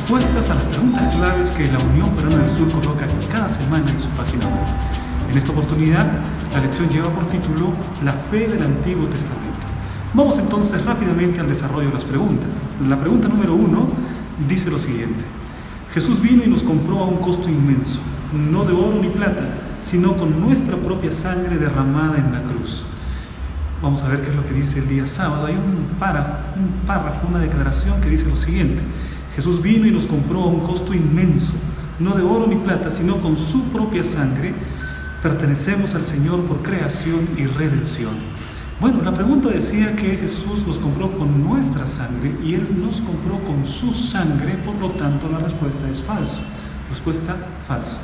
respuestas a las preguntas claves que la Unión Peruana del Sur coloca cada semana en su página web. En esta oportunidad, la lección lleva por título La fe del Antiguo Testamento. Vamos entonces rápidamente al desarrollo de las preguntas. La pregunta número 1 dice lo siguiente: Jesús vino y nos compró a un costo inmenso, no de oro ni plata, sino con nuestra propia sangre derramada en la cruz. Vamos a ver qué es lo que dice el día sábado. Hay un párrafo, una declaración que dice lo siguiente: Jesús vino y nos compró a un costo inmenso, no de oro ni plata, sino con su propia sangre. Pertenecemos al Señor por creación y redención. Bueno, la pregunta decía que Jesús nos compró con nuestra sangre y Él nos compró con su sangre, por lo tanto la respuesta es falso. Respuesta falso.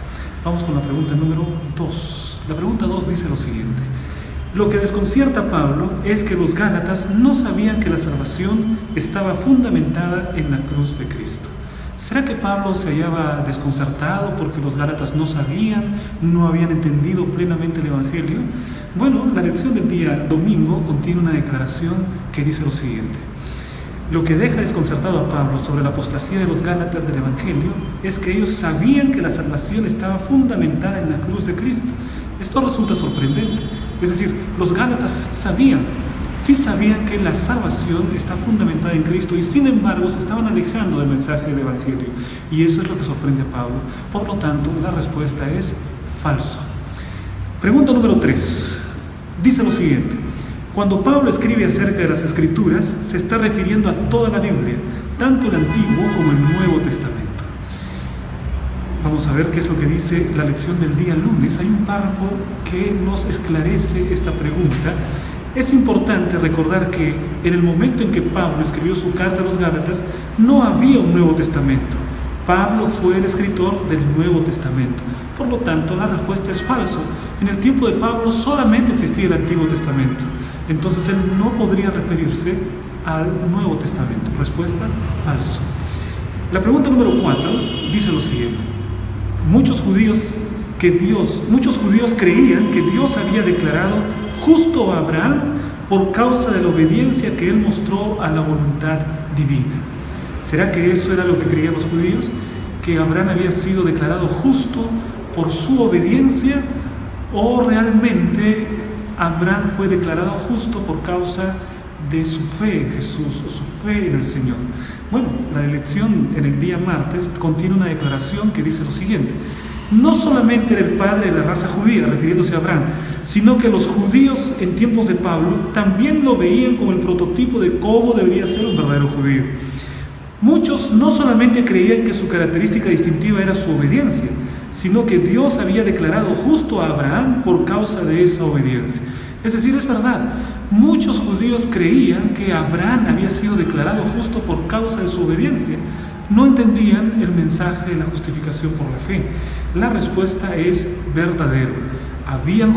Vamos con la pregunta número 2. La pregunta 2 dice lo siguiente: lo que desconcierta a Pablo es que los gálatas no sabían que la salvación estaba fundamentada en la cruz de Cristo. ¿Será que Pablo se hallaba desconcertado porque los gálatas no sabían, no habían entendido plenamente el Evangelio? Bueno, la lección del día domingo contiene una declaración que dice lo siguiente: lo que deja desconcertado a Pablo sobre la apostasía de los gálatas del Evangelio es que ellos sabían que la salvación estaba fundamentada en la cruz de Cristo. Esto resulta sorprendente. Es decir, los gálatas sí sabían que la salvación está fundamentada en Cristo y sin embargo se estaban alejando del mensaje del Evangelio. Y eso es lo que sorprende a Pablo. Por lo tanto, la respuesta es falso. Pregunta número 3. Dice lo siguiente: cuando Pablo escribe acerca de las Escrituras, se está refiriendo a toda la Biblia, tanto el Antiguo como el Nuevo Testamento. Vamos a ver qué es lo que dice la lección del día lunes. Hay un párrafo que nos esclarece esta pregunta. Es importante recordar que en el momento en que Pablo escribió su carta a los Gálatas, no había un Nuevo Testamento. Pablo fue el escritor del Nuevo Testamento. Por lo tanto, la respuesta es falso. En el tiempo de Pablo solamente existía el Antiguo Testamento. Entonces, él no podría referirse al Nuevo Testamento. Respuesta: falso. La pregunta número 4 dice lo siguiente: Muchos judíos creían que Dios había declarado justo a Abraham por causa de la obediencia que él mostró a la voluntad divina. ¿Será que eso era lo que creían los judíos? ¿Que Abraham había sido declarado justo por su obediencia? ¿O realmente Abraham fue declarado justo por causa de su fe en Jesús o su fe en el Señor? Bueno, la lección en el día martes contiene una declaración que dice lo siguiente: no solamente era el padre de la raza judía, refiriéndose a Abraham, sino que los judíos en tiempos de Pablo también lo veían como el prototipo de cómo debería ser un verdadero judío. Muchos no solamente creían que su característica distintiva era su obediencia, sino que Dios había declarado justo a Abraham por causa de esa obediencia. Es decir, es verdad, muchos judíos creían que Abraham había sido declarado justo por causa de su obediencia. No entendían el mensaje de la justificación por la fe. La respuesta es verdadero. Habían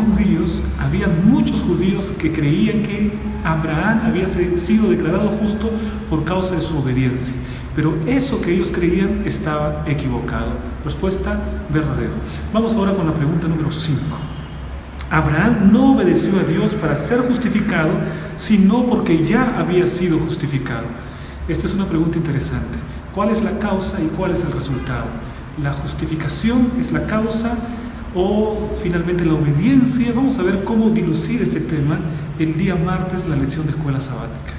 muchos judíos que creían que Abraham había sido declarado justo por causa de su obediencia. Pero eso que ellos creían estaba equivocado. Respuesta: verdadero. Vamos ahora con la pregunta número 5. Abraham no obedeció a Dios para ser justificado, sino porque ya había sido justificado. Esta es una pregunta interesante. ¿Cuál es la causa y cuál es el resultado? ¿La justificación es la causa o finalmente la obediencia? Vamos a ver cómo dilucir este tema el día martes, la lección de escuela sabática.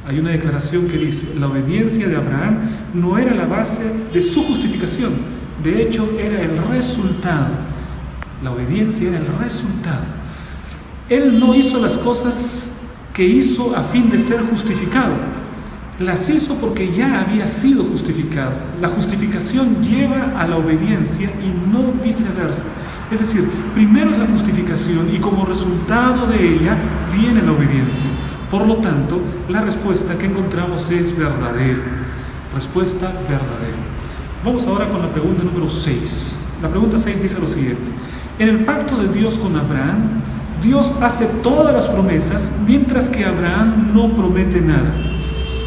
Hay una declaración que dice: la obediencia de Abraham no era la base de su justificación, de hecho era el resultado. La obediencia era el resultado. Él no hizo las cosas que hizo a fin de ser justificado. Las hizo porque ya había sido justificado. La justificación lleva a la obediencia y no viceversa. Es decir, primero es la justificación y como resultado de ella viene la obediencia. Por lo tanto, la respuesta que encontramos es verdadera. Respuesta: verdadera. Vamos ahora con la pregunta número 6. La pregunta 6 dice lo siguiente: en el pacto de Dios con Abraham, Dios hace todas las promesas, mientras que Abraham no promete nada.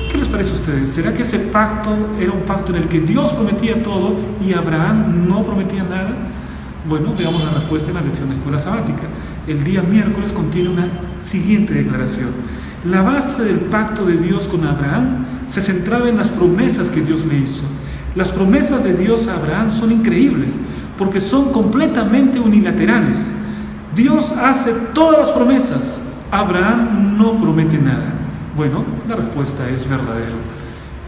¿Qué les parece a ustedes? ¿Será que ese pacto era un pacto en el que Dios prometía todo y Abraham no prometía nada? Bueno, veamos la respuesta en la lección de escuela sabática. El día miércoles contiene una siguiente declaración: la base del pacto de Dios con Abraham se centraba en las promesas que Dios le hizo. Las promesas de Dios a Abraham son increíbles porque son completamente unilaterales. Dios hace todas las promesas, Abraham no promete nada. Bueno, la respuesta es verdadero.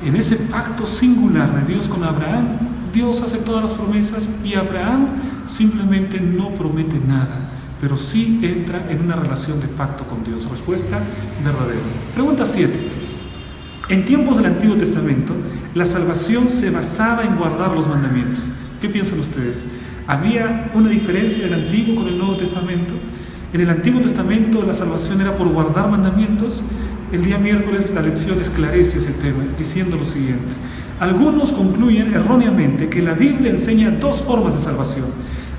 En ese pacto singular de Dios con Abraham, Dios hace todas las promesas y Abraham simplemente no promete nada, pero sí entra en una relación de pacto con Dios. Respuesta verdadera. Pregunta 7. En tiempos del Antiguo Testamento, la salvación se basaba en guardar los mandamientos. ¿Qué piensan ustedes? ¿Había una diferencia del Antiguo con el Nuevo Testamento? En el Antiguo Testamento la salvación era por guardar mandamientos. El día miércoles la lección esclarece ese tema, diciendo lo siguiente. Algunos concluyen erróneamente que la Biblia enseña dos formas de salvación.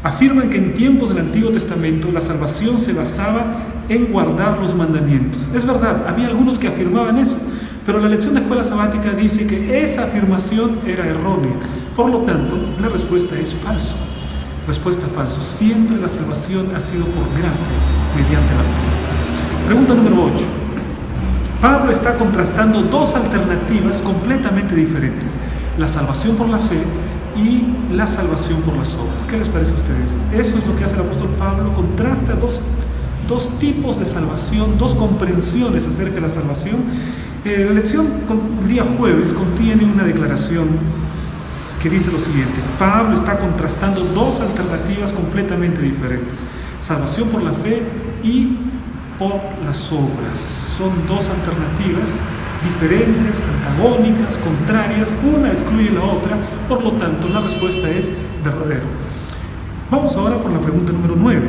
Afirman que en tiempos del Antiguo Testamento la salvación se basaba en guardar los mandamientos. Es verdad, había algunos que afirmaban eso, pero la lección de escuela sabática dice que esa afirmación era errónea. Por lo tanto, la respuesta es falso. Respuesta falso. Siempre la salvación ha sido por gracia, mediante la fe. Pregunta número 8. Pablo está contrastando dos alternativas completamente diferentes: la salvación por la fe y la salvación por las obras. ¿Qué les parece a ustedes? Eso es lo que hace el apóstol Pablo, contrasta dos tipos de salvación, dos comprensiones acerca de la salvación. La lección el día jueves contiene una declaración que dice lo siguiente: Pablo está contrastando dos alternativas completamente diferentes: salvación por la fe y por las obras. Son dos alternativas diferentes, antagónicas, contrarias, una excluye la otra, por lo tanto la respuesta es verdadero. Vamos ahora por la pregunta número 9.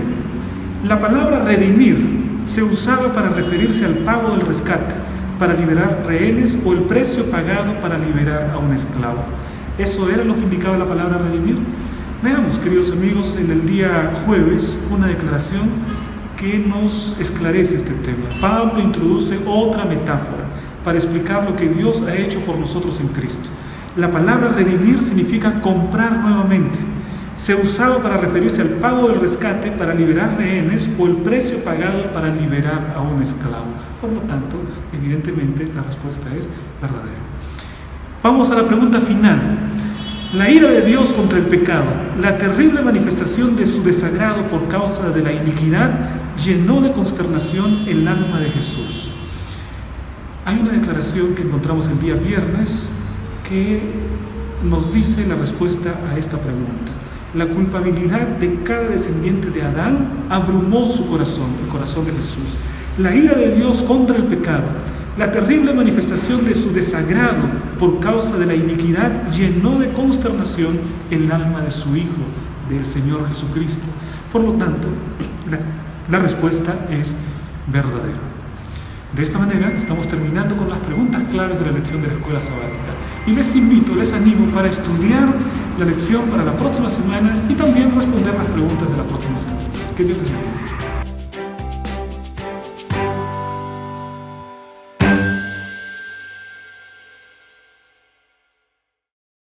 La palabra redimir se usaba para referirse al pago del rescate, para liberar rehenes o el precio pagado para liberar a un esclavo. ¿Eso era lo que indicaba la palabra redimir? Veamos, queridos amigos, en el día jueves una declaración que nos esclarece este tema. Pablo introduce otra metáfora para explicar lo que Dios ha hecho por nosotros en Cristo. La palabra redimir significa comprar nuevamente. Se usaba para referirse al pago del rescate, para liberar rehenes o el precio pagado para liberar a un esclavo. Por lo tanto, evidentemente la respuesta es verdadera. Vamos a la pregunta final. La ira de Dios contra el pecado, la terrible manifestación de su desagrado por causa de la iniquidad, llenó de consternación el alma de Jesús. Hay una declaración que encontramos el día viernes que nos dice la respuesta a esta pregunta. La culpabilidad de cada descendiente de Adán abrumó su corazón, el corazón de Jesús. La ira de Dios contra el pecado, la terrible manifestación de su desagrado por causa de la iniquidad llenó de consternación el alma de su Hijo, del Señor Jesucristo. Por lo tanto, la respuesta es verdadera. De esta manera estamos terminando con las preguntas claves de la lección de la escuela sabática. Y les invito, les animo para estudiar la lección para la próxima semana y también responder las preguntas de la próxima semana. Que Dios les bendiga.